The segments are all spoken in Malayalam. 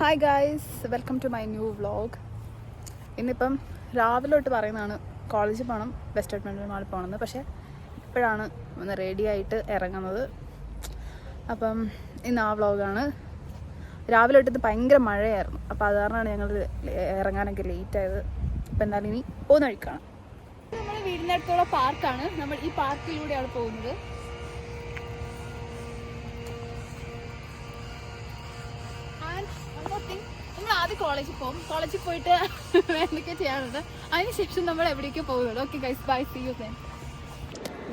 Hi guys, welcome to my new vlog. ഇന്നിപ്പം രാവിലെ തൊട്ട് പറയുന്നതാണ് കോളേജിൽ പോകണം, വെസ്റ്റ് അഡ്മിൻ്റൽ മാളിൽ പോകണമെന്ന്. പക്ഷേ ഇപ്പോഴാണ് ഒന്ന് റെഡി ആയിട്ട് ഇറങ്ങുന്നത്. അപ്പം ഇന്ന് ആ വ്ളോഗാണ്. രാവിലെ തൊട്ട് ഭയങ്കര മഴയായിരുന്നു, അപ്പോൾ അത് കാരണമാണ് ഞങ്ങൾ ഇറങ്ങാനൊക്കെ ലേറ്റായത്. അപ്പോൾ എന്തായാലും ഇനി പോകുന്ന വഴിക്കാണ്. നമ്മൾ വീടിൻ്റെ അടുത്തുള്ള പാർക്കാണ്. നമ്മൾ ഈ പാർക്കിലൂടെയാണ് പോകുന്നത്. നമ്മൾ ആദ്യം കോളേജിൽ പോകും. കോളേജിൽ പോയിട്ട് എന്തൊക്കെ ചെയ്യാറുണ്ട്, അതിനുശേഷം നമ്മൾ എവിടേക്ക് പോകുന്നുണ്ട്. Okay guys, bye, see you then.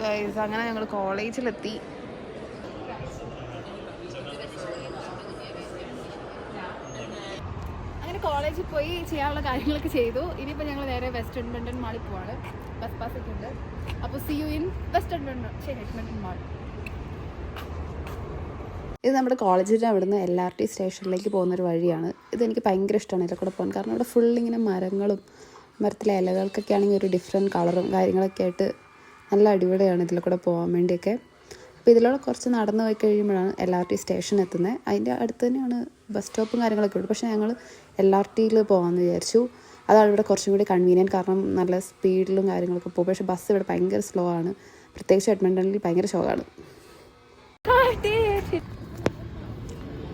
Guys, അങ്ങനെ ഞങ്ങൾ കോളേജിലെത്തി. അങ്ങനെ കോളേജിൽ പോയി ചെയ്യാനുള്ള കാര്യങ്ങളൊക്കെ ചെയ്തു. ഇനിയിപ്പോൾ ഞങ്ങൾ നേരെ വെസ്റ്റ് അഡ്മിൻ്റൽ മാളിൽ പോവാണ്. ബസ് പാസ്സൊക്കെ ഉണ്ട്. അപ്പോൾ see you in west admiral mall. ഇത് നമ്മുടെ കോളേജിൻ്റെ അവിടുന്ന് LRT സ്റ്റേഷനിലേക്ക് പോകുന്നൊരു വഴിയാണ്. ഇതെനിക്ക് ഭയങ്കര ഇഷ്ടമാണ് ഇതിൽ കൂടെ പോകാൻ. കാരണം ഇവിടെ ഫുൾ ഇങ്ങനെ മരങ്ങളും മരത്തിലെ ഇലകൾക്കൊക്കെ ആണെങ്കിൽ ഒരു ഡിഫറെൻറ്റ് കളറും കാര്യങ്ങളൊക്കെ ആയിട്ട് നല്ല അടിപൊളിയാണ് ഇതിൽ കൂടെ പോകാൻ വേണ്ടിയൊക്കെ. അപ്പോൾ ഇതിലൂടെ കുറച്ച് നടന്നു പോയി കഴിയുമ്പോഴാണ് LRT സ്റ്റേഷൻ എത്തുന്നത്. അതിൻ്റെ അടുത്ത് തന്നെയാണ് ബസ് സ്റ്റോപ്പും കാര്യങ്ങളൊക്കെ ഉണ്ട്. പക്ഷേ ഞങ്ങൾ LRTയിൽ പോകാമെന്ന് വിചാരിച്ചു. അതാണ് ഇവിടെ കുറച്ചും കൂടി കൺവീനിയൻറ്റ്. കാരണം നല്ല സ്പീഡിലും കാര്യങ്ങളൊക്കെ പോകും. പക്ഷേ ബസ് ഇവിടെ ഭയങ്കര സ്ലോ ആണ്. പ്രത്യേകിച്ച് എഡ്മണ്ടണിൽ ഭയങ്കര ഷോക്കാണ്.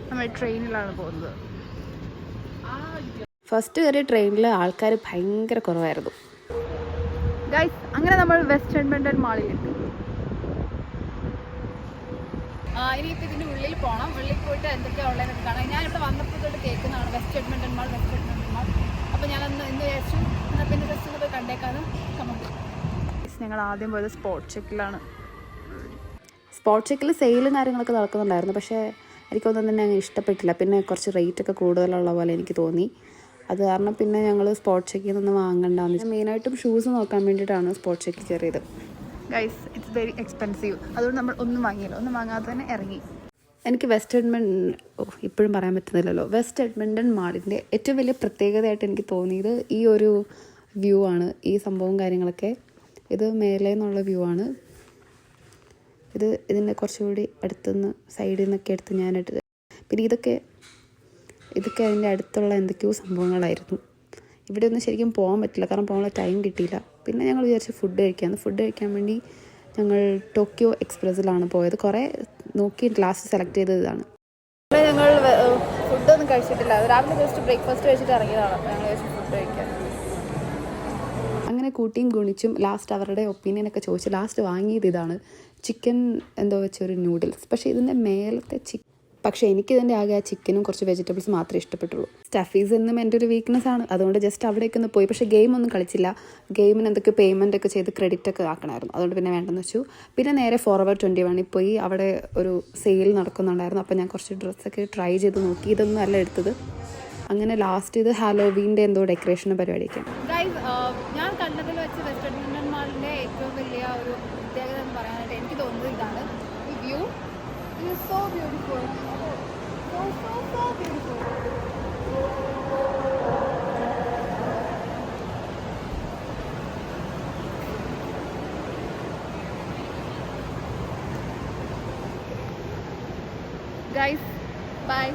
നമ്മൾ ട്രെയിനിലാണ് പോകുന്നത്. ഫസ്റ്റ് കയറിയ ട്രെയിനിൽ ആൾക്കാർ ഭയങ്കര കുറവായിരുന്നു. ഗൈസ്, അങ്ങനെ നമ്മൾ വെസ്റ്റ് അഡ്മിൻ്റൽ മാളിലെത്തി. ഇനിയിപ്പോൾ ഇതിൻ്റെ ഉള്ളിൽ പോകണം. ഉള്ളിൽ പോയിട്ട് എന്തൊക്കെയാണ് ഉള്ളതെന്നൊക്കെ കാണാം. ഞാനിവിടെ വന്നപ്പോൾ തൊട്ട് കേൾക്കുന്നതാണ് വെസ്റ്റ് അഡ്മിൻ്റൽ മാൾ. അപ്പോൾ ഞാനൊന്ന് ഇന്ന് വിചാരിച്ചു എന്നാൽ പിന്നെ ജസ്റ്റ് ഒന്ന് പോയി കണ്ടേക്കാന്ന്. ഞങ്ങൾ ആദ്യം പോയത് സ്പോട്ട് ചെക്കിലാണ്. സ്പോട്ട് ചെക്കിൽ സെയിലും കാര്യങ്ങളൊക്കെ നടക്കുന്നുണ്ടായിരുന്നു. പക്ഷേ എനിക്കൊന്നും തന്നെ അങ്ങ് ഇഷ്ടപ്പെട്ടില്ല. പിന്നെ കുറച്ച് റേറ്റൊക്കെ കൂടുതലുള്ള പോലെ എനിക്ക് തോന്നി. അത് കാരണം പിന്നെ ഞങ്ങൾ സ്പോട്ട് ചെക്കിൽ നിന്ന് വാങ്ങണ്ടെന്ന്. മെയിനായിട്ടും ഷൂസ് നോക്കാൻ വേണ്ടിയിട്ടാണ് സ്പോട്ട് ചെക്കിൽ കയറിയത്. Guys, it's very expensive. അതുകൊണ്ട് നമ്മൾ ഒന്നും വാങ്ങിയില്ല. ഒന്നും വാങ്ങാതെ തന്നെ ഇറങ്ങി. എനിക്ക് ഇപ്പോഴും പറയാൻ പറ്റുന്നില്ലല്ലോ. വെസ്റ്റ് അഡ്മിൻ്റൽ മാളിൻ്റെ ഏറ്റവും വലിയ പ്രത്യേകതയായിട്ട് എനിക്ക് തോന്നിയത് ഈ ഒരു വ്യൂ ആണ്. ഈ സംഭവം കാര്യങ്ങളൊക്കെ ഇത് മേലെ നിന്നുള്ള വ്യൂ ആണ്. ഇതിൻ്റെ കുറച്ചുകൂടി അടുത്തുനിന്ന് സൈഡിൽ നിന്നൊക്കെ എടുത്ത് ഞാനിട്ട്. പിന്നെ ഇതൊക്കെ അതിൻ്റെ അടുത്തുള്ള എന്തൊക്കെയോ സംഭവങ്ങളായിരുന്നു. ഇവിടെ ഒന്നും ശരിക്കും പോകാൻ പറ്റില്ല, കാരണം പോകാനുള്ള ടൈം കിട്ടിയില്ല. പിന്നെ ഞങ്ങൾ വിചാരിച്ചു ഫുഡ് കഴിക്കാൻ വേണ്ടി ഞങ്ങൾ ടോക്കിയോ എക്സ്പ്രസ്സിലാണ് പോയത്. കുറേ നോക്കി ലാസ്റ്റ് സെലക്ട് ചെയ്തത് ഇതാണ്. ഞങ്ങൾ ഫുഡൊന്നും കഴിച്ചിട്ടില്ല. രാവിലെ ജസ്റ്റ് ബ്രേക്ക്ഫാസ്റ്റ് കഴിച്ചിട്ട് ഇറങ്ങിയതാണ്. ഞങ്ങൾ ഫുഡ് കഴിക്കാൻ അങ്ങനെ കൂട്ടിയും ഗുണിച്ചും ലാസ്റ്റ് അവരുടെ ഒപ്പീനിയനൊക്കെ ചോദിച്ചു ലാസ്റ്റ് വാങ്ങിയത് ഇതാണ്. ചിക്കൻ എന്തോ വെച്ചൊരു നൂഡിൽസ്. പക്ഷേ ഇതിൻ്റെ മേലത്തെ പക്ഷേ എനിക്കിതിൻ്റെ ആകെ ആ ചിക്കനും കുറച്ച് വെജിറ്റബിൾസ് മാത്രമേ ഇഷ്ടപ്പെട്ടുള്ളൂ. സ്റ്റഫീസ് എന്നും എൻ്റെ ഒരു വീക്ക്നെസ് ആണ്. അതുകൊണ്ട് ജസ്റ്റ് അവിടേക്ക് ഒന്ന് പോയി. പക്ഷേ ഗെയിമൊന്നും കളിച്ചില്ല. ഗെയിമിന് എന്തൊക്കെ പേയ്മെൻ്റ് ഒക്കെ ചെയ്ത് ക്രെഡിറ്റ് ഒക്കെ ആക്കണമായിരുന്നു. അതുകൊണ്ട് പിന്നെ വേണ്ടെന്ന് വെച്ചു. പിന്നെ നേരെ ഫോർവേഡ് 21 പോയി. അവിടെ ഒരു സെയിൽ നടക്കുന്നുണ്ടായിരുന്നു. അപ്പോൾ ഞാൻ കുറച്ച് ഡ്രസ്സൊക്കെ ട്രൈ ചെയ്ത് നോക്കി. ഇതൊന്നും അല്ല എടുത്തത്. അങ്ങനെ ലാസ്റ്റ് ഇത് ഹാലോവീൻ്റെ എന്തോ ഡെക്കറേഷനും പരിപാടിയൊക്കെയാണ്. ഞാൻ കണ്ടതിൽ വെച്ച് വെസ്റ്റ് അഡ്മിൻ്റൽ മാളിൻ്റെ ഏറ്റവും വലിയ ഒരു പ്രത്യേകത എന്ന് പറയാനായിട്ട് എനിക്ക് തോന്നുന്നത് ഇതാണ്. ഈ view is so beautiful. So beautiful. Guys, bye.